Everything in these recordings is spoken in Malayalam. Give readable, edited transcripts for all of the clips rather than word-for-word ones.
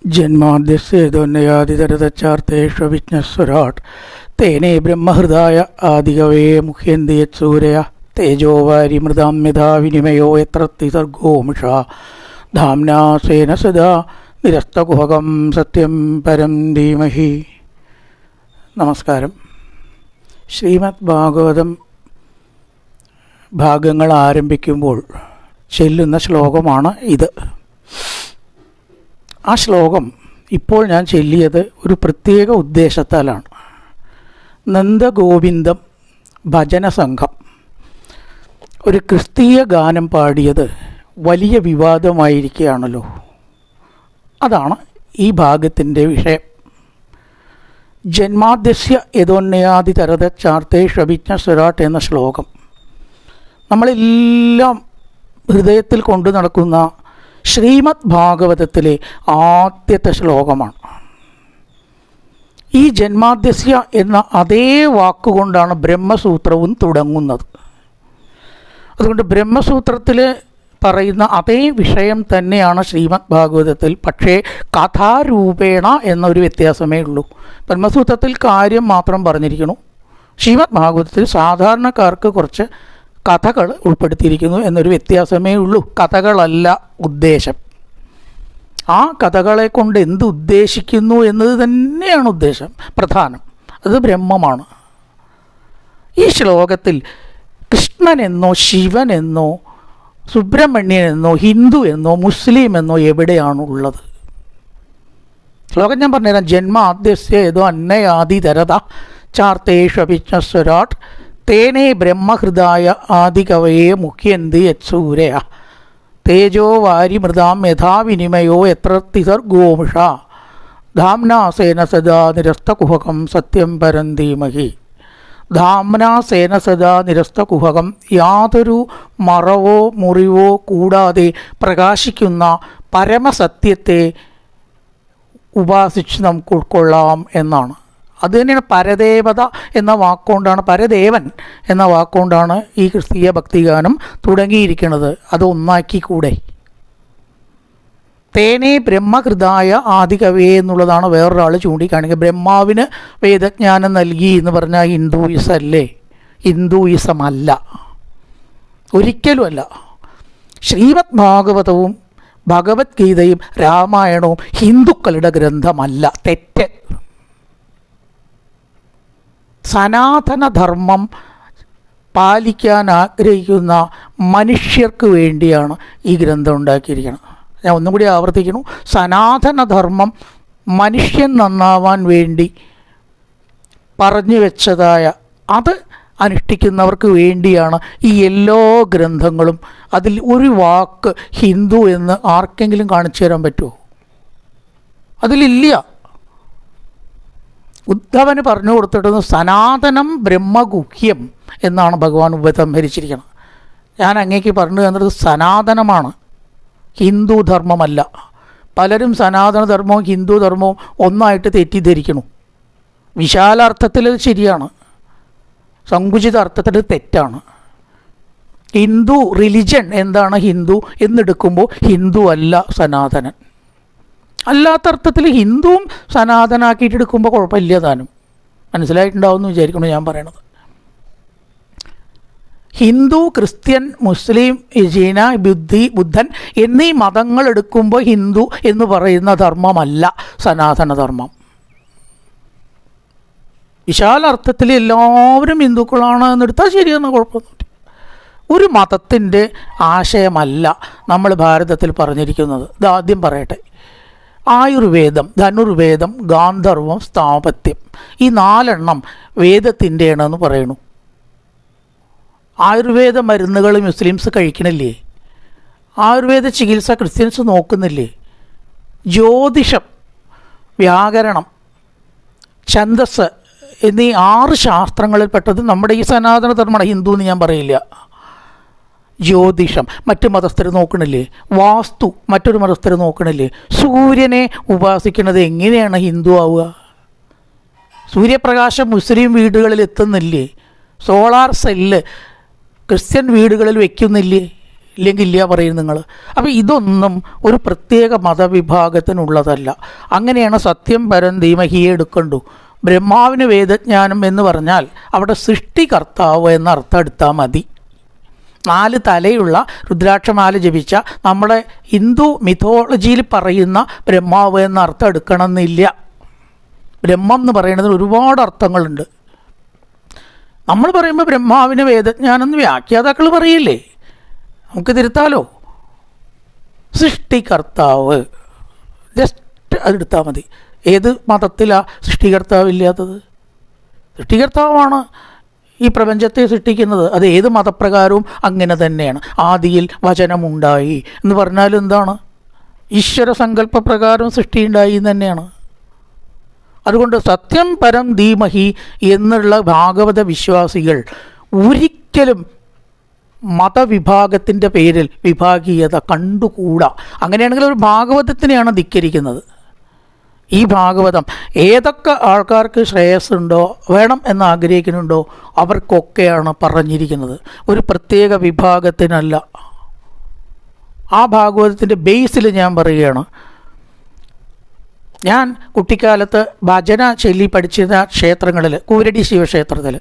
ജന്മാദ്യസ്യേതോന്നയാതിതരതച്ചാർത്തേഷ്വവിജ്ഞസ്വരാട് തേനേ ബ്രഹ്മഹൃദായ ആദികവേ മുഹ്യന്തി യത്സൂരയ തേജോവാരി മൃതാം യഥാ വിനിമയോ യത്ര ത്രിസർഗോ മൃഷാ ധാംനാ സേന സദാ നിരസ്തകുഹകം സത്യം പരം ധീമഹി. നമസ്കാരം. ശ്രീമദ് ഭാഗവതം ഭാഗങ്ങൾ ആരംഭിക്കുമ്പോൾ ചൊല്ലുന്ന ശ്ലോകമാണ് ഇത്. ആ ശ്ലോകം ഇപ്പോൾ ഞാൻ ചൊല്ലിയത് ഒരു പ്രത്യേക ഉദ്ദേശത്താലാണ്. നന്ദഗോവിന്ദം ഭജന സംഘം ഒരു ക്രിസ്തീയ ഗാനം പാടിയത് വലിയ വിവാദമായിരിക്കുകയാണല്ലോ. അതാണ് ഈ ഭാഗത്തിൻ്റെ വിഷയം. ജന്മാദ്യസ്യ യതോന്നയാതി തരതച്ചാർത്തേഷ്വവിജ്ഞസ്വരാട് എന്ന ശ്ലോകം നമ്മളെല്ലാം ഹൃദയത്തിൽ കൊണ്ടു നടക്കുന്ന ശ്രീമദ് ഭാഗവതത്തിലെ ആദ്യത്തെ ശ്ലോകമാണ്. ഈ ജന്മാദ്യസ്യ എന്ന അതേ വാക്കുകൊണ്ടാണ് ബ്രഹ്മസൂത്രവും തുടങ്ങുന്നത്. അതുകൊണ്ട് ബ്രഹ്മസൂത്രത്തിൽ പറയുന്ന അതേ വിഷയം തന്നെയാണ് ശ്രീമദ് ഭാഗവതത്തിൽ. പക്ഷേ കഥാരൂപേണ എന്നൊരു വ്യത്യാസമേ ഉള്ളൂ. ബ്രഹ്മസൂത്രത്തിൽ കാര്യം മാത്രം പറഞ്ഞിരിക്കുന്നു. ശ്രീമദ് ഭാഗവതത്തിൽ സാധാരണക്കാർക്ക് കുറച്ച് കഥകൾ ഉൾപ്പെടുത്തിയിരിക്കുന്നു എന്നൊരു വ്യത്യാസമേ ഉള്ളൂ. കഥകളല്ല ഉദ്ദേശം. ആ കഥകളെ കൊണ്ട് എന്ത് ഉദ്ദേശിക്കുന്നു എന്നത് തന്നെയാണ് ഉദ്ദേശം, പ്രധാനം. അത് ബ്രഹ്മമാണ്. ഈ ശ്ലോകത്തിൽ കൃഷ്ണനെന്നോ ശിവനെന്നോ സുബ്രഹ്മണ്യനെന്നോ ഹിന്ദു എന്നോ മുസ്ലിം എന്നോ എവിടെയാണുള്ളത്? ശ്ലോകം ഞാൻ പറഞ്ഞുതരാം. ജന്മാദ്യസ്യ ഏതോ അന്നയാദി തരത ചാർത്തേഷ്വവിജ്ഞസ്വരാട് തേനേ ബ്രഹ്മഹൃദായ ആദികവയെ മുഹ്യന്തി യത്സൂരയ തേജോ വാരി മൃതാം യഥാ വിനിമയോ യത്ര ത്രിസർഗോമൃഷാ ധാംനാസേന സദാ നിരസ്തകുഹകം സത്യം പരം ധീമഹി. ധാംനാസേന സദാ നിരസ്തകുഹകം, യാതൊരു മറവോ മുറിവോ കൂടാതെ പ്രകാശിക്കുന്ന പരമസത്യത്തെ ഉപാസിച്ച് നമുക്ക് ഉൾക്കൊള്ളാം എന്നാണ്. അത് തന്നെയാണ് പരദേവത എന്ന വാക്കുകൊണ്ടാണ്, പരദേവൻ എന്ന വാക്കുകൊണ്ടാണ് ഈ ക്രിസ്തീയ ഭക്തിഗാനം തുടങ്ങിയിരിക്കുന്നത്. അത് ഒന്നാക്കിക്കൂടെ? തേനേ ബ്രഹ്മഹൃദായ ആദികവേ എന്നുള്ളതാണ് വേറൊരാൾ ചൂണ്ടിക്കാണിക്കുക. ബ്രഹ്മാവിന് വേദജ്ഞാനം നൽകി എന്ന് പറഞ്ഞാൽ ഹിന്ദുയിസം അല്ലേ? ഹിന്ദുയിസം അല്ല, ഒരിക്കലുമല്ല. ശ്രീമദ് ഭാഗവതവും ഭഗവത്ഗീതയും രാമായണവും ഹിന്ദുക്കളുടെ ഗ്രന്ഥമല്ല. തെറ്റ്. സനാതനധർമ്മം പാലിക്കാൻ ആഗ്രഹിക്കുന്ന മനുഷ്യർക്ക് വേണ്ടിയാണ് ഈ ഗ്രന്ഥം ഉണ്ടാക്കിയിരിക്കുന്നത്. ഞാൻ ഒന്നും കൂടി ആവർത്തിക്കുന്നു. സനാതനധർമ്മം മനുഷ്യൻ നന്നാവാൻ വേണ്ടി പറഞ്ഞു വെച്ചതായ അത് അനുഷ്ഠിക്കുന്നവർക്ക് വേണ്ടിയാണ് ഈ എല്ലാ ഗ്രന്ഥങ്ങളും. അതിൽ ഒരു വാക്ക് ഹിന്ദു എന്ന് ആർക്കെങ്കിലും കാണിച്ചു തരാൻ പറ്റുമോ? അതിലില്ല. ഉദ്ധവന് പറഞ്ഞു കൊടുത്തിട്ടുള്ളത് സനാതനം ബ്രഹ്മഗുഹ്യം എന്നാണ് ഭഗവാൻ ഉപസംഹരിച്ചിരിക്കുന്നത്. ഞാൻ അങ്ങേക്ക് പറഞ്ഞു തന്നത് സനാതനമാണ്, ഹിന്ദു ധർമ്മമല്ല. പലരും സനാതനധർമ്മവും ഹിന്ദു ധർമ്മവും ഒന്നായിട്ട് തെറ്റിദ്ധരിക്കുന്നു. വിശാലാർത്ഥത്തിൽ അത് ശരിയാണ്, സങ്കുചിത അർത്ഥത്തിൽ തെറ്റാണ്. ഹിന്ദു റിലിജൻ എന്താണ് ഹിന്ദു എന്നെടുക്കുമ്പോൾ ഹിന്ദു അല്ല സനാതനൻ. അല്ലാത്ത അർത്ഥത്തിൽ ഹിന്ദുവും സനാതനാക്കിയിട്ട് എടുക്കുമ്പോൾ കുഴപ്പമില്ല. താനും മനസ്സിലായിട്ടുണ്ടാവും എന്ന് വിചാരിക്കണം ഞാൻ പറയണത്. ഹിന്ദു, ക്രിസ്ത്യൻ, മുസ്ലിം, ജൈന, ബുദ്ധൻ എന്നീ മതങ്ങൾ എടുക്കുമ്പോൾ ഹിന്ദു എന്ന് പറയുന്ന ധർമ്മമല്ല സനാതനധർമ്മം. വിശാല അർത്ഥത്തിൽ എല്ലാവരും ഹിന്ദുക്കളാണ് എന്നെടുത്താൽ ശരിയെന്ന് കുഴപ്പമൊന്നുമില്ല. ഒരു മതത്തിൻ്റെ ആശയമല്ല നമ്മൾ ഭാരതത്തിൽ പറഞ്ഞിരിക്കുന്നത്. ഇതാദ്യം പറയട്ടെ. ആയുർവേദം, ധനുർവേദം, ഗാന്ധർവം, സ്ഥാപത്യം, ഈ 4 വേദത്തിൻ്റെയാണെന്ന് പറയുന്നു. ആയുർവേദ മരുന്നുകൾ മുസ്ലിംസ് കഴിക്കണില്ലേ? ആയുർവേദ ചികിത്സ ക്രിസ്ത്യൻസ് നോക്കുന്നില്ലേ? ജ്യോതിഷം, വ്യാകരണം, ഛന്ദസ് എന്നീ 6 ശാസ്ത്രങ്ങളിൽപ്പെട്ടത് നമ്മുടെ ഈ സനാതനധർമ്മമാണ്. ഹിന്ദു എന്ന് ഞാൻ പറയില്ല. ജ്യോതിഷം മറ്റു മതസ്ഥർ നോക്കണില്ലേ? വാസ്തു മറ്റൊരു മതസ്ഥർ നോക്കണില്ലേ? സൂര്യനെ ഉപാസിക്കുന്നത് എങ്ങനെയാണ് ഹിന്ദു ആവുക? സൂര്യപ്രകാശം മുസ്ലിം വീടുകളിൽ എത്തുന്നില്ലേ? സോളാർ സെല്ല് ക്രിസ്ത്യൻ വീടുകളിൽ വയ്ക്കുന്നില്ലേ? ഇല്ലെങ്കിൽ ഇല്ല പറയും നിങ്ങൾ. അപ്പോൾ ഇതൊന്നും ഒരു പ്രത്യേക മതവിഭാഗത്തിനുള്ളതല്ല. അങ്ങനെയാണ് സത്യം പരം ധീമഹിയെ എടുക്കണ്ടു. ബ്രഹ്മാവിന് വേദജ്ഞാനം എന്ന് പറഞ്ഞാൽ അവിടെ സൃഷ്ടികർത്താവ് എന്ന അർത്ഥം എടുത്താൽ മതി. 4 തലയുള്ള രുദ്രാക്ഷമാല ജപിച്ച നമ്മുടെ ഹിന്ദു മിഥോളജിയിൽ പറയുന്ന ബ്രഹ്മാവ് എന്ന അർത്ഥം എടുക്കണമെന്നില്ല. ബ്രഹ്മം എന്ന് പറയുന്നതിന് ഒരുപാട് അർത്ഥങ്ങളുണ്ട്. നമ്മൾ പറയുമ്പോൾ ബ്രഹ്മാവിന് വേദജ്ഞാനം എന്ന് വ്യാഖ്യാതാക്കൾ പറയില്ലേ, നമുക്ക് തിരുത്താലോ. സൃഷ്ടികർത്താവ് ജസ്റ്റ് അതെടുത്താൽ മതി. ഏത് മതത്തിലാണ് സൃഷ്ടികർത്താവ് ഇല്ലാത്തത്? സൃഷ്ടികർത്താവാണ് ഈ പ്രപഞ്ചത്തെ സൃഷ്ടിക്കുന്നത്. അത് ഏത് മതപ്രകാരവും അങ്ങനെ തന്നെയാണ്. ആദിയിൽ വചനമുണ്ടായി എന്ന് പറഞ്ഞാൽ എന്താണ്? ഈശ്വര സങ്കല്പപ്രകാരം സൃഷ്ടിയുണ്ടായി എന്ന് തന്നെയാണ്. അതുകൊണ്ട് സത്യം പരം ധീമഹി എന്നുള്ള ഭാഗവത വിശ്വാസികൾ ഒരിക്കലും മതവിഭാഗത്തിൻ്റെ പേരിൽ വിഭാഗീയത കണ്ടുകൂടാ. അങ്ങനെയാണെങ്കിൽ ഒരു ഭാഗവതത്തിനെയാണ് ധിക്കരിക്കുന്നത്. ഈ ഭാഗവതം ഏതൊക്കെ ആൾക്കാർക്ക് ശ്രേയസ്സുണ്ടോ വേണം എന്ന് ആഗ്രഹിക്കുന്നുണ്ടോ അവർക്കൊക്കെയാണ് പറഞ്ഞിരിക്കുന്നത്, ഒരു പ്രത്യേക വിഭാഗത്തിനല്ല. ആ ഭാഗവതത്തിൻ്റെ ബേസിൽ ഞാൻ പറയുകയാണ്. ഞാൻ കുട്ടിക്കാലത്ത് ഭജന ചൊല്ലി പഠിച്ചിരുന്ന ക്ഷേത്രങ്ങളിൽ, കൂരടി ശിവക്ഷേത്രത്തിൽ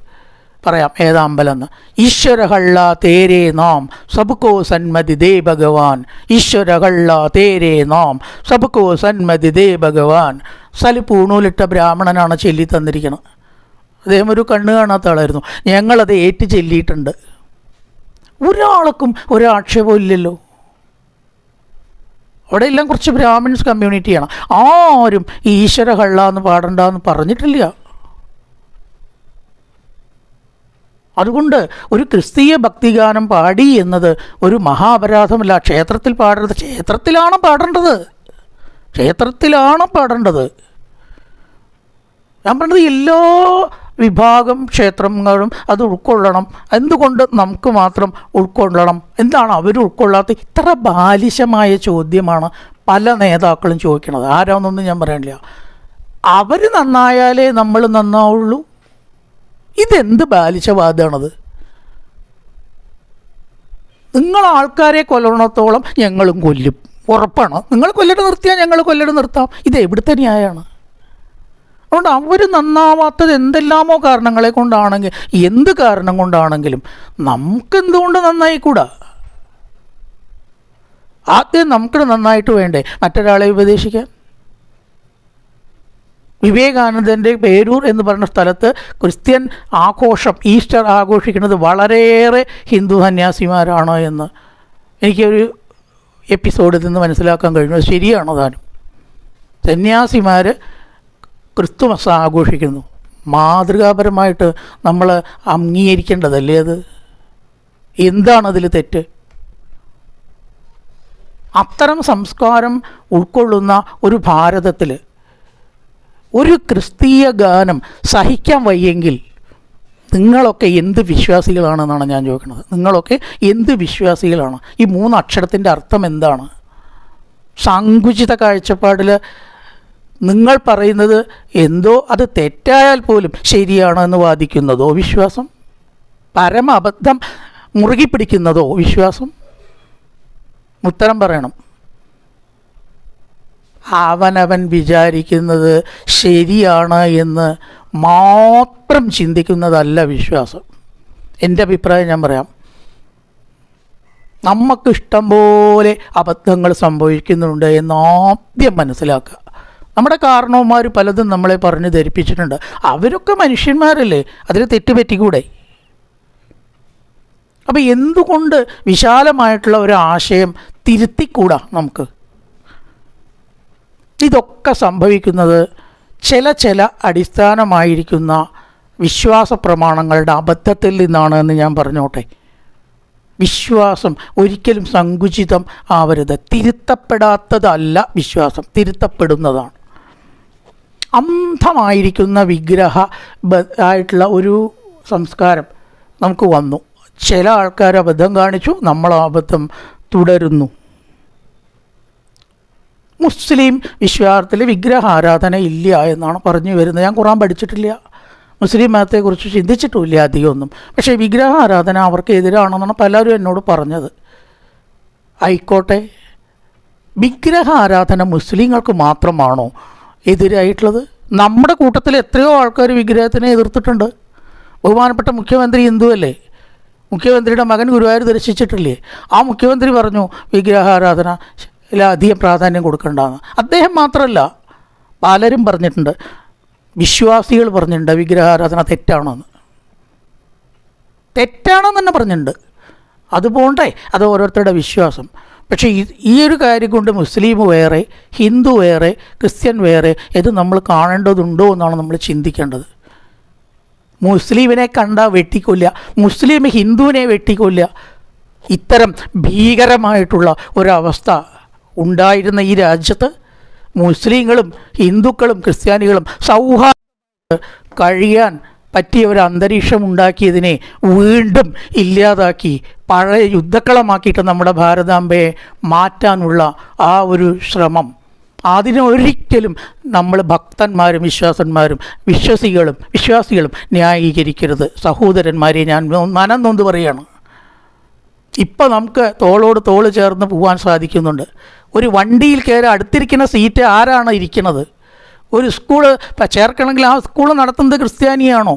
പറയാം ഏതാ അമ്പലമെന്ന്. ഈശ്വര ഹള്ള തേരേ നാം സബ്കോ സന്മതി ദേ ഭഗവാൻ, ഈശ്വര ഹള്ള തേരേ നാം സബ്കോ സന്മതി ദേ ഭഗവാൻ. സലിപ്പൂണൂലിട്ട ബ്രാഹ്മണനാണ് ചൊല്ലി തന്നിരിക്കുന്നത്. അദ്ദേഹം ഒരു കണ്ണ് കാണാത്ത ആളായിരുന്നു. ഞങ്ങളത് ഏറ്റ് ചൊല്ലിയിട്ടുണ്ട്. ഒരാൾക്കും ഒരാക്ഷേപവും ഇല്ലല്ലോ. അവിടെ എല്ലാം കുറച്ച് ബ്രാഹ്മിൻസ് കമ്മ്യൂണിറ്റിയാണ്. ആരും ഈ ഈശ്വര ഹള്ള എന്ന് പാടണ്ടെന്ന് പറഞ്ഞിട്ടില്ല. അതുകൊണ്ട് ഒരു ക്രിസ്തീയ ഭക്തിഗാനം പാടി എന്നത് ഒരു മഹാപരാധമല്ല. ക്ഷേത്രത്തിൽ പാടരുത്. ക്ഷേത്രത്തിലാണ് പാടേണ്ടത്, ക്ഷേത്രത്തിലാണ് പാടേണ്ടത്. ഞാൻ പറഞ്ഞത് എല്ലാ വിഭാഗം ക്ഷേത്രങ്ങളും അത് ഉൾക്കൊള്ളണം. എന്തുകൊണ്ട് നമുക്ക് മാത്രം ഉൾക്കൊള്ളണം? എന്താണ് അവർ ഉൾക്കൊള്ളാത്ത? ഇത്ര ബാലിശമായ ചോദ്യമാണ് പല നേതാക്കളും ചോദിക്കുന്നത്. ആരാന്നൊന്നും ഞാൻ പറയാനില്ല. അവർ നന്നായാലേ നമ്മൾ നന്നാവുള്ളൂ. ഇതെന്ത് ബാലിശവാദമാണത്? നിങ്ങൾ ആൾക്കാരെ കൊല്ലണത്തോളം ഞങ്ങളും കൊല്ലും, ഉറപ്പാണ്. നിങ്ങൾ കൊല്ലട് നിർത്തിയാൽ ഞങ്ങൾ കൊല്ലട് നിർത്താം. ഇത് എവിടുത്തെ ന്യായമാണ്? അതുകൊണ്ട് അവർ നന്നാവാത്തത് എന്തെല്ലാമോ കാരണങ്ങളെ കൊണ്ടാണെങ്കിൽ, എന്ത് കാരണം കൊണ്ടാണെങ്കിലും നമുക്കെന്തുകൊണ്ട് നന്നായിക്കൂടാ? ആദ്യം നമുക്ക് നന്നായിട്ട് വേണ്ടേ മറ്റൊരാളെ ഉപദേശിക്കാൻ? വിവേകാനന്ദൻ്റെ പേരൂർ എന്ന് പറയുന്ന സ്ഥലത്ത് ക്രിസ്ത്യൻ ആഘോഷം, ഈസ്റ്റർ ആഘോഷിക്കുന്നത് വളരെയേറെ ഹിന്ദു സന്യാസിമാരാണ് എന്ന് എനിക്കൊരു എപ്പിസോഡിൽ നിന്ന് മനസ്സിലാക്കാൻ കഴിഞ്ഞു. അത് ശരിയാണ്. താനും സന്യാസിമാർ ക്രിസ്തുമസ് ആഘോഷിക്കുന്നു. മാതൃകാപരമായിട്ട് നമ്മൾ അംഗീകരിക്കേണ്ടതല്ലേ അത്? എന്താണതിൽ തെറ്റ്? അത്തരം സംസ്കാരം ഉൾക്കൊള്ളുന്ന ഒരു ഭാരതത്തിൽ ഒരു ക്രിസ്തീയ ഗാനം സഹിക്കാൻ വയ്യെങ്കിൽ നിങ്ങളൊക്കെ എന്ത് വിശ്വാസികളാണെന്നാണ് ഞാൻ ചോദിക്കുന്നത്. നിങ്ങളൊക്കെ എന്ത് വിശ്വാസികളാണ്? ഈ 3 അക്ഷരത്തിൻ്റെ അർത്ഥം എന്താണ്? സങ്കുചിത കാഴ്ചപ്പാടിൽ നിങ്ങൾ പറയുന്നത് എന്തോ അത് തെറ്റായാൽ പോലും ശരിയാണെന്ന് വാദിക്കുന്നതോ വിശ്വാസം? പരമ അബദ്ധം മുറുകി പിടിക്കുന്നതോ വിശ്വാസം? ഉത്തരം പറയണം. അവനവൻ വിചാരിക്കുന്നത് ശരിയാണ് എന്ന് മാത്രം ചിന്തിക്കുന്നതല്ല വിശ്വാസം. എൻ്റെ അഭിപ്രായം ഞാൻ പറയാം. നമുക്കിഷ്ടം പോലെ അബദ്ധങ്ങൾ സംഭവിക്കുന്നുണ്ട് എന്ന് ആദ്യം മനസ്സിലാക്കുക. നമ്മുടെ കാരണവന്മാർ പലതും നമ്മളെ പറഞ്ഞ് ധരിപ്പിച്ചിട്ടുണ്ട്. അവരൊക്കെ മനുഷ്യന്മാരല്ലേ, അതിൽ തെറ്റുപറ്റിക്കൂടെ? അപ്പോൾ എന്തുകൊണ്ട് വിശാലമായിട്ടുള്ള ഒരു ആശയം തിരുത്തിക്കൂടാ നമുക്ക്? ഇതൊക്കെ സംഭവിക്കുന്നത് ചില അടിസ്ഥാനമായിരിക്കുന്ന വിശ്വാസ പ്രമാണങ്ങളുടെ അബദ്ധത്തിൽ നിന്നാണ് എന്ന് ഞാൻ പറഞ്ഞോട്ടെ. വിശ്വാസം ഒരിക്കലും സങ്കുചിതം ആവരുത്. തിരുത്തപ്പെടാത്തതല്ല വിശ്വാസം, തിരുത്തപ്പെടുന്നതാണ്. അന്ധമായിരിക്കുന്ന വിഗ്രഹ ആയിട്ടുള്ള ഒരു സംസ്കാരം നമുക്ക് വന്നു. ചില ആൾക്കാർ അബദ്ധം കാണിച്ചു, നമ്മൾ അബദ്ധം തുടരുന്നു. മുസ്ലിം വിശ്വാസത്തിൽ വിഗ്രഹ ആരാധന ഇല്ല എന്നാണ് പറഞ്ഞു വരുന്നത്. ഞാൻ ഖുർആൻ പഠിച്ചിട്ടില്ല, മുസ്ലിം മതത്തെക്കുറിച്ച് ചിന്തിച്ചിട്ടുമില്ല അധികമൊന്നും. പക്ഷേ വിഗ്രഹ ആരാധന അവർക്ക് എതിരാണെന്നാണ് പലരും എന്നോട് പറഞ്ഞത്. ആയിക്കോട്ടെ, വിഗ്രഹ ആരാധന മുസ്ലിങ്ങൾക്ക് മാത്രമാണോ എതിരായിട്ടുള്ളത്? നമ്മുടെ കൂട്ടത്തിൽ എത്രയോ ആൾക്കാർ വിഗ്രഹത്തിനെ എതിർത്തിട്ടുണ്ട്. ബഹുമാനപ്പെട്ട മുഖ്യമന്ത്രി ഹിന്ദുവല്ലേ? മുഖ്യമന്ത്രിയുടെ മകൻ ഗുരുവായൂർ ദർശിച്ചിട്ടില്ലേ? ആ മുഖ്യമന്ത്രി പറഞ്ഞു വിഗ്രഹാരാധന അധികം പ്രാധാന്യം കൊടുക്കേണ്ടതെന്ന്. അദ്ദേഹം മാത്രമല്ല, പലരും പറഞ്ഞിട്ടുണ്ട്, വിശ്വാസികൾ പറഞ്ഞിട്ടുണ്ട് വിഗ്രഹാരാധന തെറ്റാണെന്ന്. തെറ്റാണെന്ന് തന്നെ പറഞ്ഞിട്ടുണ്ട്. അത് പോണ്ടേ, അത് ഓരോരുത്തരുടെ വിശ്വാസം. പക്ഷേ ഈ ഒരു കാര്യം കൊണ്ട് മുസ്ലിം വേറെ, ഹിന്ദു വേറെ, ക്രിസ്ത്യൻ വേറെ, ഇത് നമ്മൾ കാണേണ്ടതുണ്ടോ എന്നാണ് നമ്മൾ ചിന്തിക്കേണ്ടത്. മുസ്ലിമിനെ കണ്ടാൽ വെട്ടിക്കൊല്ല, മുസ്ലിം ഹിന്ദുവിനെ വെട്ടിക്കൊല്ല, ഇത്തരം ഭീകരമായിട്ടുള്ള ഒരവസ്ഥ ഉണ്ടായിരുന്ന ഈ രാജ്യത്ത് മുസ്ലിങ്ങളും ഹിന്ദുക്കളും ക്രിസ്ത്യാനികളും സൗഹാർദ്ദം കഴിയാൻ പറ്റിയ ഒരു അന്തരീക്ഷം ഉണ്ടാക്കിയതിനെ വീണ്ടും ഇല്ലാതാക്കി പഴയ യുദ്ധക്കളമാക്കിയിട്ട് നമ്മുടെ ഭാരതാംബയെ മാറ്റാനുള്ള ആ ഒരു ശ്രമം, അതിനൊരിക്കലും നമ്മൾ ഭക്തന്മാരും വിശ്വാസികളും ന്യായീകരിക്കരുത്. സഹോദരന്മാരെ, ഞാൻ മനം നൊന്ത് പറയുകയാണ്. ഇപ്പം നമുക്ക് തോളോട് തോള് ചേർന്ന് പോകാൻ സാധിക്കുന്നുണ്ട്. ഒരു വണ്ടിയിൽ കയറി അടുത്തിരിക്കുന്ന സീറ്റ് ആരാണ് ഇരിക്കുന്നത്? ഒരു സ്കൂള് ചേർക്കണമെങ്കിൽ ആ സ്കൂൾ നടത്തുന്നത് ക്രിസ്ത്യാനിയാണോ?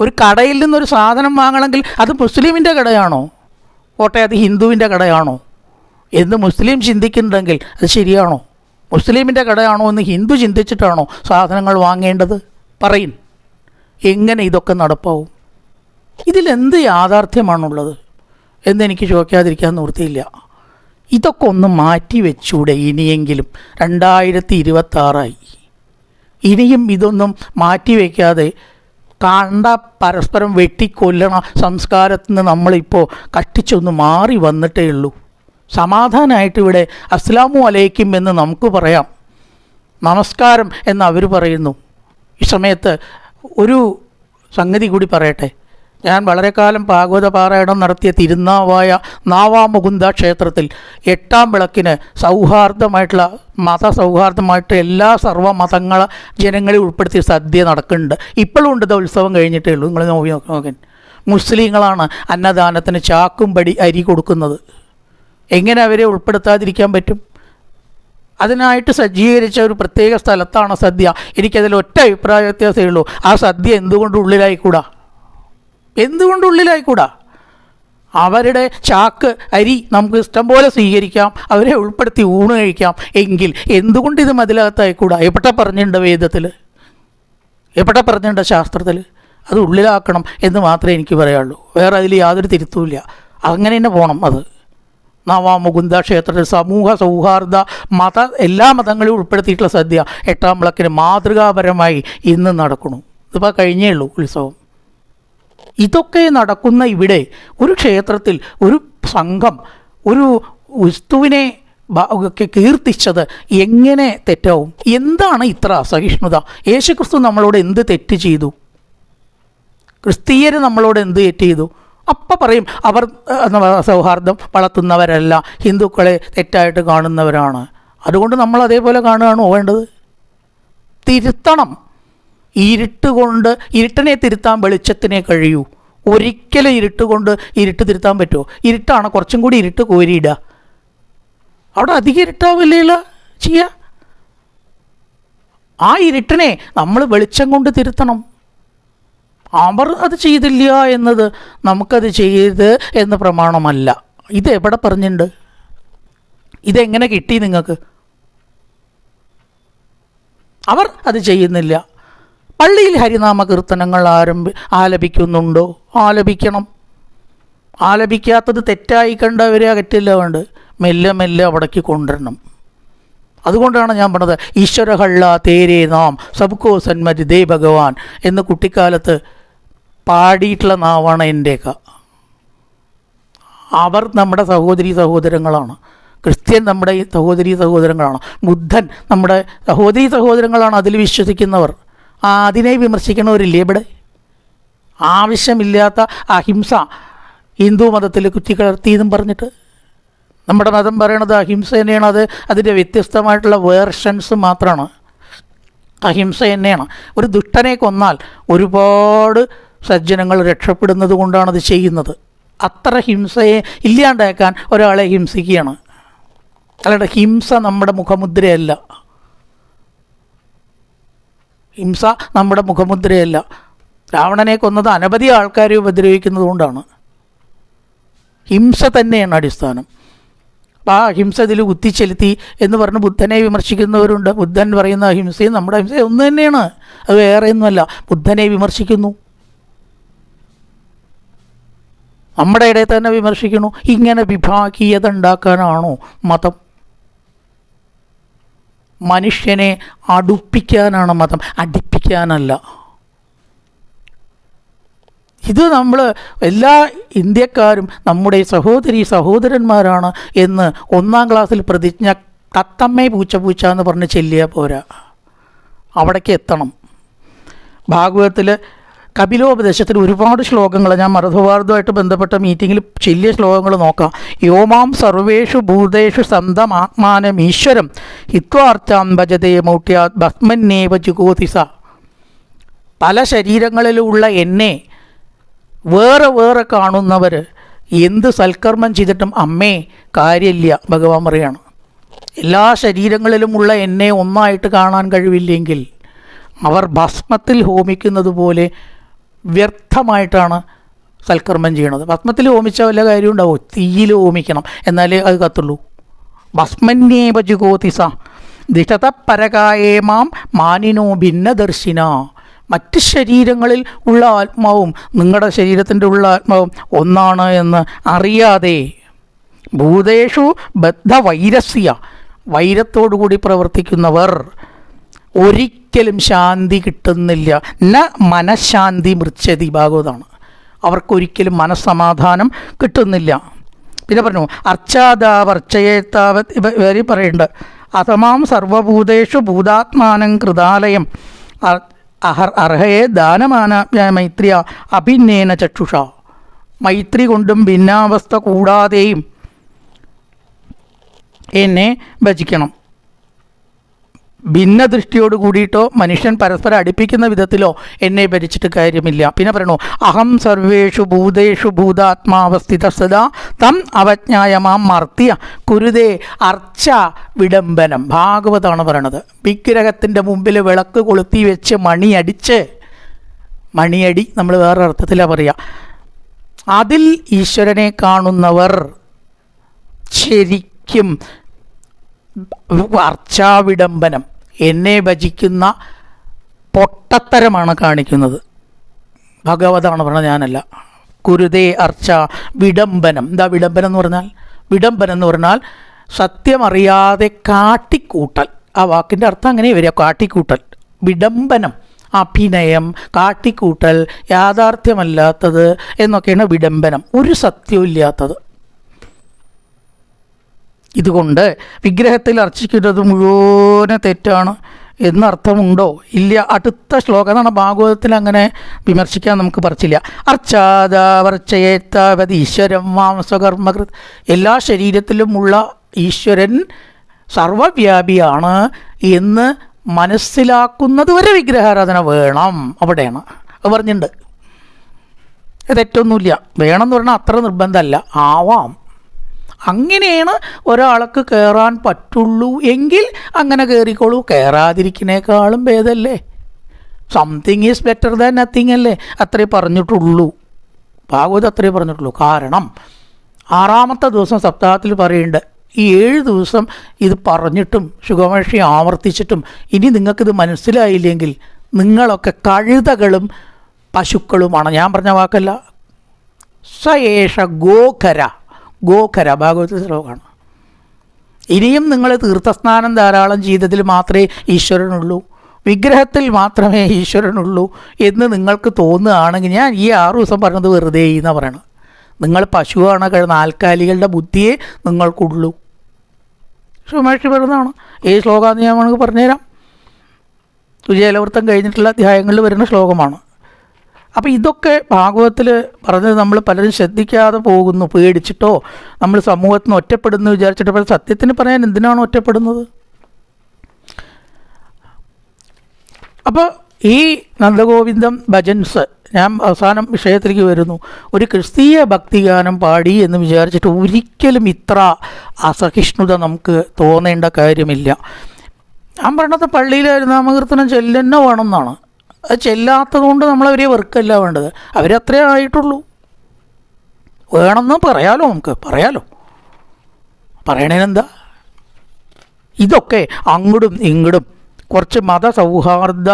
ഒരു കടയിൽ നിന്നൊരു സാധനം വാങ്ങണമെങ്കിൽ അത് മുസ്ലിമിൻ്റെ കടയാണോ? പോട്ടെ, അത് ഹിന്ദുവിൻ്റെ കടയാണോ എന്ന് മുസ്ലിം ചിന്തിക്കുന്നുണ്ടെങ്കിൽ അത് ശരിയാണോ? മുസ്ലിമിൻ്റെ കടയാണോ എന്ന് ഹിന്ദു ചിന്തിച്ചിട്ടാണോ സാധനങ്ങൾ വാങ്ങേണ്ടത്? പറയും. എങ്ങനെ ഇതൊക്കെ നടപ്പാവും? ഇതിലെന്ത് യാഥാർത്ഥ്യമാണുള്ളത് എന്നെനിക്ക് ചോദിക്കാതിരിക്കാൻ നിവൃത്തിയില്ല. ഇതൊക്കെ ഒന്ന് മാറ്റി വെച്ചൂടെ ഇനിയെങ്കിലും? 2026 ഇനിയും ഇതൊന്നും മാറ്റിവെക്കാതെ കണ്ട പരസ്പരം വെട്ടിക്കൊല്ലണ സംസ്കാരത്തിൽ നിന്ന് നമ്മളിപ്പോൾ കട്ടിച്ചൊന്ന് മാറി വന്നിട്ടേ ഉള്ളൂ. സമാധാനമായിട്ട് ഇവിടെ അസ്സലാമു അലൈക്കും എന്ന് നമുക്ക് പറയാം, നമസ്കാരം എന്ന് അവർ പറയുന്നു. ഈ സമയത്ത് ഒരു സംഗതി കൂടി പറയട്ടെ. ഞാൻ വളരെ കാലം ഭാഗവത പാരായണം നടത്തിയ തിരുനാവായ നാവാമുകുന്ദ ക്ഷേത്രത്തിൽ 8ാം വിളക്കിന് മതസൗഹാർദ്ദമായിട്ട് എല്ലാ സർവ്വമതങ്ങള ജനങ്ങളെ ഉൾപ്പെടുത്തിയ സദ്യ നടക്കുന്നുണ്ട്. ഇപ്പോഴും ഉണ്ട്, ഉത്സവം കഴിഞ്ഞിട്ടേ ഉള്ളൂ. നിങ്ങൾ നോക്കാൻ മുസ്ലിങ്ങളാണ് അന്നദാനത്തിന് ചാക്കുംപടി അരി കൊടുക്കുന്നത്. എങ്ങനെ അവരെ ഉൾപ്പെടുത്താതിരിക്കാൻ പറ്റും? അതിനായിട്ട് സജ്ജീകരിച്ച ഒരു പ്രത്യേക സ്ഥലത്താണ് സദ്യ. എനിക്കതിൽ ഒറ്റ അഭിപ്രായ വ്യത്യാസമേ ഉള്ളൂ. ആ സദ്യ എന്തുകൊണ്ട് ഉള്ളിലായിക്കൂടാ? അവരുടെ ചാക്ക് അരി നമുക്ക് ഇഷ്ടം പോലെ സ്വീകരിക്കാം, അവരെ ഉൾപ്പെടുത്തി ഊണ് കഴിക്കാം. എങ്കിൽ എന്തുകൊണ്ട് ഇത് മതിലകത്തായിക്കൂടാ? എവിടെ പറഞ്ഞിട്ടുണ്ട് വേദത്തിൽ, എവിടെ പറഞ്ഞിട്ടുണ്ട് ശാസ്ത്രത്തിൽ? അത് ഉള്ളിലാക്കണം എന്ന് മാത്രമേ എനിക്ക് പറയാനുള്ളൂ. വേറെ അതിൽ യാതൊരു തിരുത്തുമില്ല. അങ്ങനെ തന്നെ പോകണം. അത് നവാമുകുന്ദ ക്ഷേത്രത്തിൽ സമൂഹ സൗഹാർദ്ദ എല്ലാ മതങ്ങളെയും ഉൾപ്പെടുത്തിയിട്ടുള്ള സദ്യ 8ാം വിളക്കിന് മാതൃകാപരമായി ഇന്ന് നടക്കുന്നു. ഇതിപ്പോൾ കഴിഞ്ഞേ ഉള്ളൂ ഉത്സവം. ഇതൊക്കെ നടക്കുന്ന ഇവിടെ ഒരു ക്ഷേത്രത്തിൽ ഒരു സംഘം ഒരു വസ്തുവിനെ കീർത്തിച്ചത് എങ്ങനെ തെറ്റാവും? എന്താണ് ഇത്ര അസഹിഷ്ണുത? യേശുക്രിസ്തു നമ്മളോട് എന്ത് തെറ്റ് ചെയ്തു? ക്രിസ്തീയർ നമ്മളോട് എന്ത് തെറ്റ് ചെയ്തു? അപ്പം പറയും അവർ സൗഹാർദ്ദം വളർത്തുന്നവരല്ല, ഹിന്ദുക്കളെ തെറ്റായിട്ട് കാണുന്നവരാണ്. അതുകൊണ്ട് നമ്മൾ അതേപോലെ കാണുകയാണോ വേണ്ടത്? തിരുത്തണം. ഇരുട്ടിനെ തിരുത്താൻ വെളിച്ചത്തിനെ കഴിയൂ. ഒരിക്കലും ഇരുട്ട് തിരുത്താൻ പറ്റുമോ? ഇരുട്ടാണ്, കുറച്ചും കൂടി ഇരുട്ട് കോരിയിടുക. അവിടെ അധികം ഇരുട്ടാവില്ല ചെയ്യുക. ആ ഇരുട്ടിനെ നമ്മൾ വെളിച്ചം കൊണ്ട് തിരുത്തണം. അവർ അത് ചെയ്തില്ല എന്നത് നമുക്കത് ചെയ്ത് എന്ന് പ്രമാണമല്ല. ഇത് എവിടെ പറഞ്ഞിട്ടുണ്ട്? ഇതെങ്ങനെ കിട്ടി നിങ്ങൾക്ക്? അവർ അത് ചെയ്യുന്നില്ല. പള്ളിയിൽ ഹരിനാമ കീർത്തനങ്ങൾ ആലപിക്കുന്നുണ്ടോ? ആലപിക്കണം. ആലപിക്കാത്തത് തെറ്റായി കണ്ടവരെ അകറ്റില്ല വേണ്ട, മെല്ലെ മെല്ലെ അവിടേക്ക് കൊണ്ടുവരണം. അതുകൊണ്ടാണ് ഞാൻ പറഞ്ഞത്, ഈശ്വരഹള്ള തേരേ നാം സബ്കോ സന്മതി ദേ ഭഗവാൻ എന്ന് കുട്ടിക്കാലത്ത് പാടിയിട്ടുള്ള നാവാണ് എൻ്റെയൊക്കെ. അവർ നമ്മുടെ സഹോദരങ്ങളാണ്. ക്രിസ്ത്യൻ നമ്മുടെ സഹോദരീ സഹോദരങ്ങളാണ്. ബുദ്ധൻ നമ്മുടെ സഹോദരീ സഹോദരങ്ങളാണ്. അതിൽ വിശ്വസിക്കുന്നവർ. അതിനെ വിമർശിക്കണവരില്ലേ ഇവിടെ? ആവശ്യമില്ലാത്ത അഹിംസ ഹിന്ദു മതത്തിൽ കുത്തിക്കലർത്തിയെന്നും പറഞ്ഞിട്ട്. നമ്മുടെ മതം പറയണത് അഹിംസ തന്നെയാണ്. അതിൻ്റെ വ്യത്യസ്തമായിട്ടുള്ള വേർഷൻസ് മാത്രമാണ്. അഹിംസ തന്നെയാണ്. ഒരു ദുഷ്ടനെ കൊന്നാൽ ഒരുപാട് സജ്ജനങ്ങൾ രക്ഷപ്പെടുന്നത് കൊണ്ടാണ് അത് ചെയ്യുന്നത്. അത്ര ഹിംസയെ ഇല്ലാണ്ടാക്കാൻ ഒരാളെ ഹിംസിക്കുകയാണ്. അല്ലാണ്ട് ഹിംസ നമ്മുടെ മുഖമുദ്രയല്ല. ഹിംസ നമ്മുടെ മുഖമുദ്രയല്ല. രാവണനെ കൊന്നത് അനവധി ആൾക്കാരെ ഉപദ്രവിക്കുന്നത് കൊണ്ടാണ്. ഹിംസ തന്നെയാണ് അടിസ്ഥാനം. അപ്പം ആ ഹിംസ ഇതിൽ കുത്തിച്ചെലുത്തി എന്ന് പറഞ്ഞ് ബുദ്ധനെ വിമർശിക്കുന്നവരുണ്ട്. ബുദ്ധൻ പറയുന്ന ഹിംസയും നമ്മുടെ ഹിംസയും ഒന്ന് തന്നെയാണ്, അത് വേറെയൊന്നുമല്ല. ബുദ്ധനെ വിമർശിക്കുന്നു, നമ്മുടെ ഇടയിൽ തന്നെ വിമർശിക്കുന്നു. ഇങ്ങനെ വിഭാഗീയത ഉണ്ടാക്കാനാണോ മതം? മനുഷ്യനെ അടുപ്പിക്കാനാണ് മതം, അടിപ്പിക്കാനല്ല. ഇത് നമ്മൾ എല്ലാ ഇന്ത്യക്കാരും നമ്മുടെ സഹോദരി സഹോദരന്മാരാണ് എന്ന് 1-ാം ക്ലാസ്സിൽ പ്രതിജ്ഞ തത്തമ്മേ പൂച്ച എന്ന് പറഞ്ഞ് ചെല്ലിയാൽ പോരാ, അവിടേക്ക് എത്തണം. ഭാഗവതത്തിൽ കപിലോപദേശത്തിൽ ഒരുപാട് ശ്ലോകങ്ങൾ, ഞാൻ മതസൗഹാർദ്ദമായിട്ട് ബന്ധപ്പെട്ട മീറ്റിങ്ങിൽ ചെല്ലിയ ശ്ലോകങ്ങൾ നോക്കാം. യോമാം സർവേഷു ഭൂതേഷു സന്തമാത്മാനമീശ്വരം ഹിത്വാർച്ചാം ഭജതേ മൗട്യാത് ഭസ്മന്നേവ ജുഗോതിസ. പല ശരീരങ്ങളിലുള്ള എന്നെ വേറെ വേറെ കാണുന്നവർ എന്ത് സൽക്കർമ്മം ചെയ്തിട്ടും അമ്മേ കാര്യമില്ല, ഭഗവാൻ പറയാണ്. എല്ലാ ശരീരങ്ങളിലുമുള്ള എന്നെ ഒന്നായിട്ട് കാണാൻ കഴിവില്ലെങ്കിൽ അവർ ഭസ്മത്തിൽ ഹോമിക്കുന്നത് പോലെ വ്യർത്ഥമായിട്ടാണ് സൽക്കർമ്മം ചെയ്യണത്. ഭസ്മത്തിൽ ഹോമിച്ചാൽ വല്ല കാര്യം ഉണ്ടാവും? തീയിൽ ഹോമിക്കണം, എന്നാലേ അത് കത്തുള്ളൂ. ഭസ്മന്യേവ ജുഗോതിസ ദിഷത പരകായേമാം മാനിനോ ഭിന്നദർശിന. മറ്റ് ശരീരങ്ങളിൽ ഉള്ള ആത്മാവും നിങ്ങളുടെ ശരീരത്തിൻ്റെ ഉള്ള ആത്മാവും ഒന്നാണ് എന്ന് അറിയാതെ ഭൂതേഷു ബദ്ധവൈരസ്യ, വൈരത്തോടുകൂടി പ്രവർത്തിക്കുന്നവർ ഒരിക്കലും ശാന്തി കിട്ടുന്നില്ല. ന മനഃശാന്തി മൃച്ഛതി, ഭാഗവതാണ്. അവർക്കൊരിക്കലും മനസ്സമാധാനം കിട്ടുന്നില്ല. പിന്നെ പറഞ്ഞു അർച്ചാദാവർച്ചയേത്താവത് ഇവർ പറയുന്നുണ്ട്. അഥമാം സർവഭൂതേഷു ഭൂതാത്മാനം കൃതാലയം അർഹയെ ദാനമാനാപ്യ മൈത്രിയ അഭിന്നേന ചക്ഷുഷ. മൈത്രി കൊണ്ടും ഭിന്നാവസ്ഥ കൂടാതെയും എന്നെ ഭജിക്കണം. ഭിന്നദൃഷ്ടിയോട് കൂടിയിട്ടോ മനുഷ്യൻ പരസ്പരം അടുപ്പിക്കുന്ന വിധത്തിലോ എന്നെ ഭരിച്ചിട്ട് കാര്യമില്ല. പിന്നെ പറയണു അഹം സർവേഷു ഭൂതേഷു ഭൂതാത്മാവസ്ഥിത സദാ തം അവജ്ഞായമാം മർത്തിയ കുരുതേ അർച്ച വിഡംബനം. ഭാഗവതാണ് പറയണത്. വിഗ്രഹത്തിൻ്റെ മുമ്പിൽ വിളക്ക് കൊളുത്തി വെച്ച് മണിയടി നമ്മൾ വേറെ അർത്ഥത്തിലാണ് പറയുക. അതിൽ ഈശ്വരനെ കാണുന്നവർ ശരിക്കും അർച്ചാവിഡംബനം, എന്നെ ഭജിക്കുന്ന പൊട്ടത്തരമാണ് കാണിക്കുന്നത്. ഭഗവതാണ് പറഞ്ഞത്, ഞാനല്ല. കുരുതേ അർച്ച വിഡംബനം. എന്താ വിഡംബനം എന്ന് പറഞ്ഞാൽ? വിഡംബനം എന്ന് പറഞ്ഞാൽ സത്യമറിയാതെ കാട്ടിക്കൂട്ടൽ. ആ വാക്കിൻ്റെ അർത്ഥം അങ്ങനെ വരിക, കാട്ടിക്കൂട്ടൽ. വിഡംബനം അഭിനയം, കാട്ടിക്കൂട്ടൽ, യാഥാർത്ഥ്യമല്ലാത്തത് എന്നൊക്കെയാണ് വിഡംബനം. ഒരു സത്യവും ഇല്ലാത്തത്. ഇതുകൊണ്ട് വിഗ്രഹത്തിൽ അർച്ചിക്കുന്നത് മുഴുവനും തെറ്റാണ് എന്നർത്ഥമുണ്ടോ? ഇല്ല. അടുത്ത ശ്ലോകം എന്നാണ്. ഭാഗവതത്തിൽ അങ്ങനെ വിമർശിക്കാൻ നമുക്ക് പറിച്ചില്ല. അർച്ചാദാവർച്ചയേത്താവത് ഈശ്വരം മാംസകർമ്മകൃത്. എല്ലാ ശരീരത്തിലുമുള്ള ഈശ്വരൻ സർവവ്യാപിയാണ് എന്ന് മനസ്സിലാക്കുന്നത് വരെ വിഗ്രഹാരാധന വേണം. അവിടെയാണ് അത് പറഞ്ഞിട്ടുണ്ട്. തെറ്റൊന്നുമില്ല. വേണമെന്ന് പറഞ്ഞാൽ അത്ര നിർബന്ധമല്ല, ആവാം. അങ്ങനെയാണ് ഒരാൾക്ക് കയറാൻ പറ്റുള്ളൂ എങ്കിൽ അങ്ങനെ കയറിക്കോളൂ. കയറാതിരിക്കുന്നേക്കാളും ഭേദമല്ലേ? Something is better than nothing അല്ലേ? അത്രേ പറഞ്ഞിട്ടുള്ളൂ. ഭാഗവതം അത്രേ പറഞ്ഞിട്ടുള്ളൂ. കാരണം 6-ാമത്തെ ദിവസം സപ്താഹത്തിൽ പറയുന്നുണ്ട്, ഈ 7 ദിവസം ഇത് പറഞ്ഞിട്ടും ശുഗമഹർഷി ആവർത്തിച്ചിട്ടും ഇനി നിങ്ങൾക്കിത് മനസ്സിലായില്ലെങ്കിൽ നിങ്ങളൊക്കെ കഴുതകളും പശുക്കളുമാണ്. ഞാൻ പറഞ്ഞ വാക്കല്ല. സയേഷ ഗോഖര ഭാഗവത ശ്ലോകമാണ്. ഇനിയും നിങ്ങൾ തീർത്ഥസ്നാനം ധാരാളം ചെയ്തതിൽ മാത്രമേ ഈശ്വരനുള്ളൂ, വിഗ്രഹത്തിൽ മാത്രമേ ഈശ്വരനുള്ളൂ എന്ന് നിങ്ങൾക്ക് തോന്നുകയാണെങ്കിൽ ഞാൻ ഈ 6 ദിവസം പറഞ്ഞത് വെറുതെ എന്നാണ് പറയണത്. നിങ്ങൾ പശുവാണ്, നാൽക്കാലികളുടെ ബുദ്ധിയെ നിങ്ങൾക്കുള്ളൂ. ശുഗമഹർഷി പറയുന്നതാണ്. ഈ ശ്ലോകമാണെന്ന് ഞാൻ വേണമെങ്കിൽ പറഞ്ഞുതരാം. തുജയലവൃത്തം കഴിഞ്ഞിട്ടുള്ള അധ്യായങ്ങളിൽ വരുന്ന ശ്ലോകമാണ്. അപ്പോൾ ഇതൊക്കെ ഭാഗവതത്തിൽ പറഞ്ഞത് നമ്മൾ പലരും ശ്രദ്ധിക്കാതെ പോകുന്നു. പേടിച്ചിട്ടോ നമ്മൾ സമൂഹത്തിൽ നിന്ന് ഒറ്റപ്പെടുന്നു വിചാരിച്ചിട്ടോ. പക്ഷേ സത്യത്തിന് പറയാൻ എന്തിനാണ് ഒറ്റപ്പെടുന്നത്? അപ്പോൾ ഈ നന്ദഗോവിന്ദം ഭജൻസ് ഞാൻ അവസാനം വിഷയത്തിലേക്ക് വരുന്നു. ഒരു ക്രിസ്തീയ ഭക്തിഗാനം പാടി എന്ന് വിചാരിച്ചിട്ട് ഒരിക്കലും ഇത്ര അസഹിഷ്ണുത നമുക്ക് തോന്നേണ്ട കാര്യമില്ല. ഞാൻ പറഞ്ഞത് പള്ളിയിലായിരുന്നു നാമകീർത്തനം ചെല്ലുന്ന വേണമെന്നാണ്. അത് ചെല്ലാത്തത് കൊണ്ട് നമ്മളവരെ വെറുക്കല്ല വേണ്ടത്, അവരത്രേ ആയിട്ടുള്ളൂ. വേണമെന്ന് പറയാലോ, നമുക്ക് പറയാലോ, പറയണേനെന്താ. ഇതൊക്കെ അങ്ങോട്ടും ഇങ്ങോട്ടും കുറച്ച് മതസൗഹാർദ്ദ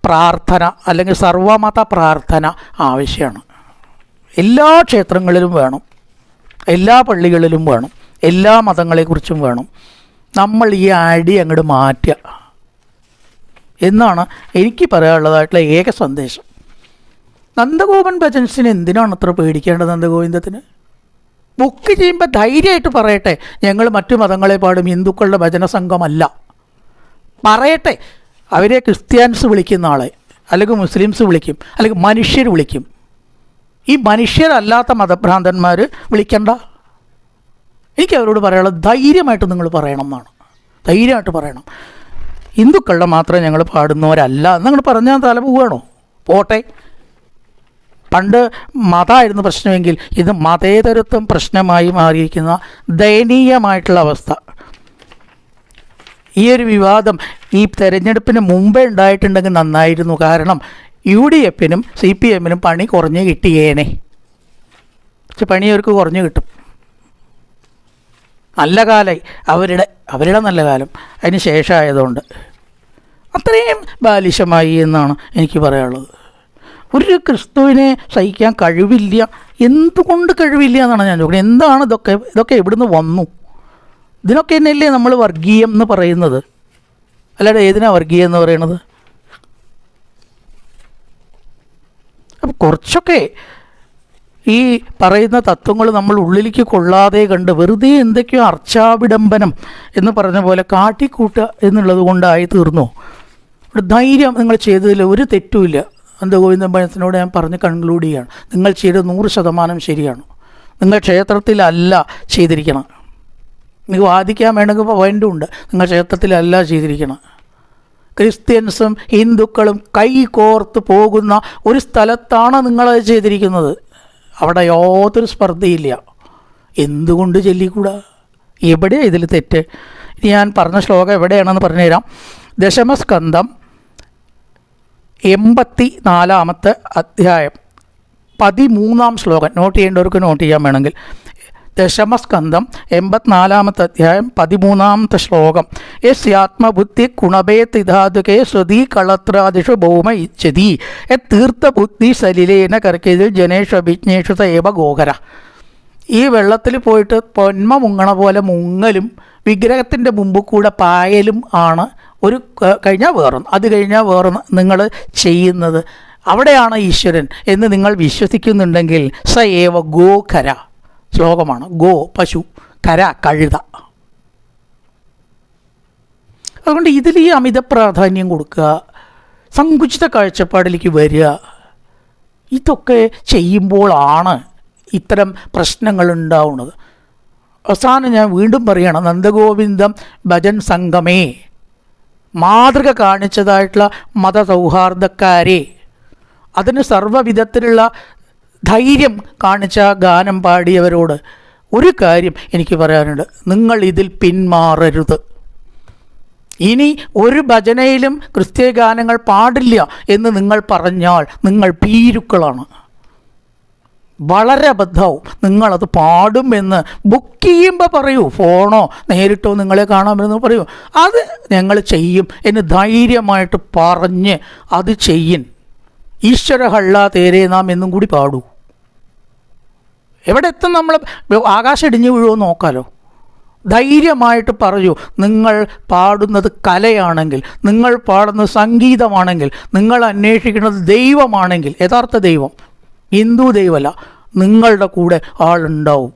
പ്രാർത്ഥന അല്ലെങ്കിൽ സർവമത പ്രാർത്ഥന ആവശ്യമാണ്. എല്ലാ ക്ഷേത്രങ്ങളിലും വേണം, എല്ലാ പള്ളികളിലും വേണം, എല്ലാ മതങ്ങളെക്കുറിച്ചും വേണം. നമ്മൾ ഈ അടി അങ്ങോട്ട് മാറ്റുക എന്നാണ് എനിക്ക് പറയാനുള്ളതായിട്ടുള്ള ഏക സന്ദേശം. നന്ദഗോപൻ ഭജൻസിന് എന്തിനാണ് അത്ര പേടിക്കേണ്ടത്? നന്ദഗോവിന്ദത്തിന് ബുക്ക് ചെയ്യുമ്പോൾ ധൈര്യമായിട്ട് പറയട്ടെ, ഞങ്ങൾ മറ്റു മതങ്ങളെ പാടും, ഹിന്ദുക്കളുടെ ഭജന സംഘമല്ല പറയട്ടെ. അവരെ ക്രിസ്ത്യാനിസ് വിളിക്കുന്ന ആളെ അല്ലെങ്കിൽ മുസ്ലിംസ് വിളിക്കും, അല്ലെങ്കിൽ മനുഷ്യർ വിളിക്കും. ഈ മനുഷ്യരല്ലാത്ത മതഭ്രാന്തന്മാർ വിളിക്കണ്ട. എനിക്ക് അവരോട് പറയാനുള്ളത് ധൈര്യമായിട്ട് നിങ്ങൾ പറയണം എന്നാണ്. ധൈര്യമായിട്ട് പറയണം. ഹിന്ദുക്കളുടെ മാത്രമേ ഞങ്ങൾ പാടുന്നവരല്ല നിങ്ങൾ പറഞ്ഞാൽ തല പോവുകയാണോ? പോട്ടെ. പണ്ട് മതമായിരുന്നു പ്രശ്നമെങ്കിൽ ഇത് മതേതരത്വം പ്രശ്നമായി മാറിയിരിക്കുന്ന ദയനീയമായിട്ടുള്ള അവസ്ഥ. ഈ ഒരു വിവാദം ഈ തെരഞ്ഞെടുപ്പിന് മുമ്പേ ഉണ്ടായിട്ടുണ്ടെങ്കിൽ നന്നായിരുന്നു. കാരണം UDF-നും CPM-നും പണി കുറഞ്ഞ് കിട്ടിയേനെ. പക്ഷെ പണി അവർക്ക് കുറഞ്ഞു കിട്ടും. നല്ല കാലമായി അവരുടെ നല്ല കാലം അതിന് ശേഷമായതുകൊണ്ട് അത്രയും ബാലിശമായി എന്നാണ് എനിക്ക് പറയാനുള്ളത്. ഒരു ക്രിസ്തുവിനെ സഹിക്കാൻ കഴിവില്ല. എന്തുകൊണ്ട് കഴിവില്ല എന്നാണ് ഞാൻ ചോദിക്കുന്നത്. എന്താണ് ഇതൊക്കെ എവിടുന്ന് വന്നു? ഇതിനൊക്കെ തന്നെയല്ലേ നമ്മൾ വർഗീയം എന്ന് പറയുന്നത്, അല്ലാതെ ഏതിനാ വർഗീയം എന്ന് പറയുന്നത്? അപ്പം കുറച്ചൊക്കെ ഈ പറയുന്ന തത്വങ്ങൾ നമ്മൾ ഉള്ളിലേക്ക് കൊള്ളാതെ കണ്ട് വെറുതെ എന്തൊക്കെയോ അർച്ചാവിഡംബനം എന്ന് പറഞ്ഞ പോലെ കാട്ടിക്കൂട്ടുക എന്നുള്ളത് കൊണ്ടായി തീർന്നു. ഒരു ധൈര്യം നിങ്ങൾ ചെയ്തതിൽ ഒരു തെറ്റുമില്ല. നന്ദഗോവിന്ദൻ ഭജനത്തിനോട് ഞാൻ പറഞ്ഞ് കൺക്ലൂഡ് ചെയ്യുകയാണ്. നിങ്ങൾ ചെയ്തത് 100% ശരിയാണ്. നിങ്ങൾ ക്ഷേത്രത്തിലല്ല ചെയ്തിരിക്കണം. നിങ്ങൾക്ക് വാദിക്കാൻ വേണമെങ്കിൽ പോയിൻ്റും ഉണ്ട്. നിങ്ങൾ ക്ഷേത്രത്തിലല്ല ചെയ്തിരിക്കണം. ക്രിസ്ത്യൻസും ഹിന്ദുക്കളും കൈ കോർത്ത് പോകുന്ന ഒരു സ്ഥലത്താണ് നിങ്ങളത് ചെയ്തിരിക്കുന്നത്. അവിടെ യാതൊരു സ്പർദ്ധയില്ല. എന്തുകൊണ്ട് ചൊല്ലിക്കൂടാ? എവിടെയാണ് ഇതിൽ തെറ്റ്? ഇനി ഞാൻ പറഞ്ഞ ശ്ലോകം എവിടെയാണെന്ന് പറഞ്ഞുതരാം. ദശമസ്കന്ധം 84 അധ്യായം 13 ശ്ലോകം. നോട്ട് ചെയ്യേണ്ടവർക്ക് നോട്ട് ചെയ്യാൻ വേണമെങ്കിൽ ദശമസ്കന്ധം 84 അധ്യായം 13 ശ്ലോകം. യസ്യാത്മബുദ്ധി ഗുണഭേതിധാതുകേ ശ്രുതി കളത്രാദിഷു ഭൗമ ഇച്ഛതി തീർത്ഥബുദ്ധി സലിലേന കർക്കിതിൽ ജനേഷു അഭിജ്ഞേഷു സേവ ഗോഹര. ഈ വെള്ളത്തിൽ പോയിട്ട് പൊന്മ മുങ്ങണ പോലെ മുങ്ങലും വിഗ്രഹത്തിൻ്റെ മുമ്പ് കൂടെ പായലും ആണ് ഒരു കഴിഞ്ഞാൽ വേറൊന്ന്, അത് കഴിഞ്ഞാൽ വേറൊന്ന് നിങ്ങൾ ചെയ്യുന്നത്. അവിടെയാണ് ഈശ്വരൻ എന്ന് നിങ്ങൾ വിശ്വസിക്കുന്നുണ്ടെങ്കിൽ സ ഏവ ഗോഖര. ശ്ലോകമാണ്. ഗോ പശു, കര കഴുത. അതുകൊണ്ട് ഇതിൽ ഈ അമിത പ്രാധാന്യം കൊടുക്കുക, സങ്കുചിത കാഴ്ചപ്പാടിലേക്ക് വരിക, ഇതൊക്കെ ചെയ്യുമ്പോഴാണ് ഇത്തരം പ്രശ്നങ്ങൾ ഉണ്ടാവുന്നത്. അവസാനം ഞാൻ വീണ്ടും പറയുകയാണ്, നന്ദഗോവിന്ദം ഭജൻ സംഘമേ, മാതൃക കാണിച്ചതായിട്ടുള്ള മതസൗഹാർദ്ദക്കാരെ, അതിന് സർവ്വവിധത്തിലുള്ള ധൈര്യം കാണിച്ച ഗാനം പാടിയവരോട് ഒരു കാര്യം എനിക്ക് പറയാനുണ്ട്. നിങ്ങൾ ഇതിൽ പിന്മാറരുത്. ഇനി ഒരു ഭജനയിലും ക്രിസ്ത്യ ഗാനങ്ങൾ പാടില്ല എന്ന് നിങ്ങൾ പറഞ്ഞാൽ നിങ്ങൾ ഭീരുക്കളാണ്. വളരെ അബദ്ധവും. നിങ്ങളത് പാടുമെന്ന് ബുക്ക് ചെയ്യുമ്പോൾ പറയൂ, ഫോണോ നേരിട്ടോ നിങ്ങളെ കാണാമെന്ന് പറയൂ, അത് ഞങ്ങൾ ചെയ്യും എന്ന് ധൈര്യമായിട്ട് പറഞ്ഞ് അത് ചെയ്യൻ. ഈശ്വര ഹള്ള തേരേ നാം എന്നും കൂടി പാടൂ. എവിടെ എത്തും? നമ്മൾ ആകാശം ഇടിഞ്ഞു വീഴുമോ നോക്കാലോ. ധൈര്യമായിട്ട് പറയൂ. നിങ്ങൾ പാടുന്നത് കലയാണെങ്കിൽ, നിങ്ങൾ പാടുന്നത് സംഗീതമാണെങ്കിൽ, നിങ്ങൾ അന്വേഷിക്കുന്നത് ദൈവമാണെങ്കിൽ, യഥാർത്ഥ ദൈവം, ഹിന്ദു ദൈവമല്ല, നിങ്ങളുടെ കൂടെ ആളുണ്ടാവും.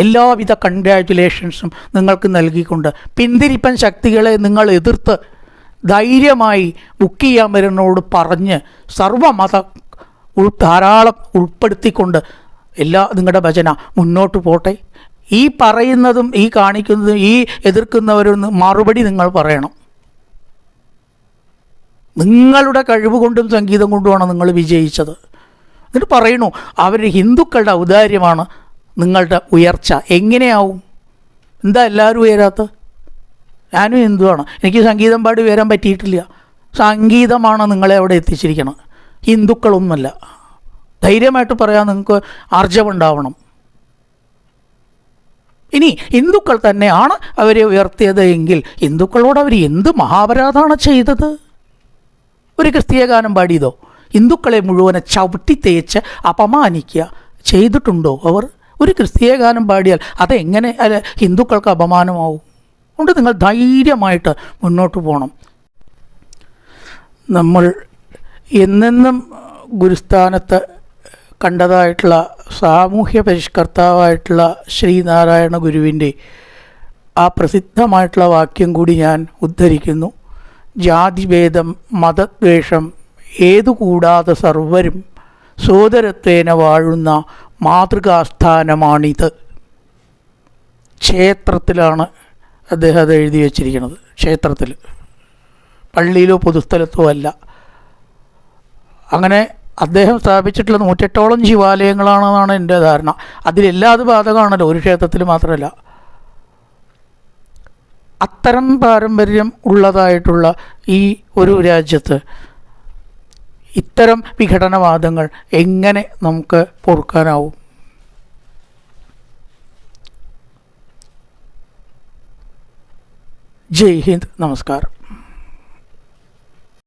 എല്ലാവിധ കൺഗ്രാറ്റുലേഷൻസും നിങ്ങൾക്ക് നൽകിക്കൊണ്ട് പിന്തിരിപ്പൻ ശക്തികളെ നിങ്ങൾ എതിർത്ത് ധൈര്യമായി ബുക്ക് ചെയ്യാൻ വരുന്നതോട് പറഞ്ഞ് സർവമത ധാരാളം ഉൾപ്പെടുത്തിക്കൊണ്ട് നിങ്ങളുടെ ഭജന മുന്നോട്ട് പോട്ടെ. ഈ പറയുന്നതും ഈ കാണിക്കുന്നതും ഈ എതിർക്കുന്നവരും മറുപടി നിങ്ങൾ പറയണം. നിങ്ങളുടെ കഴിവ് കൊണ്ടും സംഗീതം കൊണ്ടുമാണ് നിങ്ങൾ വിജയിച്ചത്. എന്നിട്ട് പറയണു അവർ ഹിന്ദുക്കളുടെ ഔദാര്യമാണ് നിങ്ങളുടെ ഉയർച്ച. എങ്ങനെയാവും? എന്താ എല്ലാവരും ഉയരാത്ത? ഞാനും ഹിന്ദുവാണ്, എനിക്ക് സംഗീതം പാടി ഉയരാൻ പറ്റിയിട്ടില്ല. സംഗീതമാണ് നിങ്ങളെ അവിടെ എത്തിച്ചിരിക്കണം, ഹിന്ദുക്കളൊന്നുമല്ല. ധൈര്യമായിട്ട് പറയാൻ നിങ്ങൾക്ക് ആർജവമുണ്ടാവണം. ഇനി ഹിന്ദുക്കൾ തന്നെയാണ് അവരെ ഉയർത്തിയത് എങ്കിൽ ഹിന്ദുക്കളോട് അവർ എന്ത് മഹാപരാധമാണ് ചെയ്തത്? ഒരു ക്രിസ്തീയ ഗാനം പാടിയതോ? ഹിന്ദുക്കളെ മുഴുവനെ ചവിട്ടി തേച്ച് അപമാനിക്കുക ചെയ്തിട്ടുണ്ടോ അവർ? ഒരു ക്രിസ്തീയ ഗാനം പാടിയാൽ അതെങ്ങനെ അല്ല ഹിന്ദുക്കൾക്ക് അപമാനമാവും? അതുകൊണ്ട് നിങ്ങൾ ധൈര്യമായിട്ട് മുന്നോട്ട് പോകണം. നമ്മൾ എന്നെന്നും ഗുരുസ്ഥാനത്ത് കണ്ടതായിട്ടുള്ള സാമൂഹ്യ പരിഷ്കർത്താവായിട്ടുള്ള ശ്രീനാരായണ ഗുരുവിൻ്റെ ആ പ്രസിദ്ധമായിട്ടുള്ള വാക്യം കൂടി ഞാൻ ഉദ്ധരിക്കുന്നു. ജാതിഭേദം മതദ്വേഷം ഏതു കൂടാതെ സർവരും സോദരത്വേന വാഴുന്ന മാതൃകാസ്ഥാനമാണിത്. ക്ഷേത്രത്തിലാണ് അദ്ദേഹം അത് എഴുതി വച്ചിരിക്കുന്നത്. ക്ഷേത്രത്തിൽ, പള്ളിയിലോ പൊതുസ്ഥലത്തോ അല്ല. അങ്ങനെ അദ്ദേഹം സ്ഥാപിച്ചിട്ടുള്ള 108ഓളം ശിവാലയങ്ങളാണെന്നാണ് എൻ്റെ ധാരണ. അതിലെല്ലാം അത് ബാധകമാണല്ലോ, ഒരു ക്ഷേത്രത്തിൽ മാത്രമല്ല. അത്തരം പാരമ്പര്യം ഉള്ളതായിട്ടുള്ള ഈ ഒരു രാജ്യത്ത് ഇത്തരം വിഘടനവാദങ്ങൾ എങ്ങനെ നമുക്ക് പൊറുക്കാനാവും? ജയ് ഹിന്ദ്, നമസ്കാരം.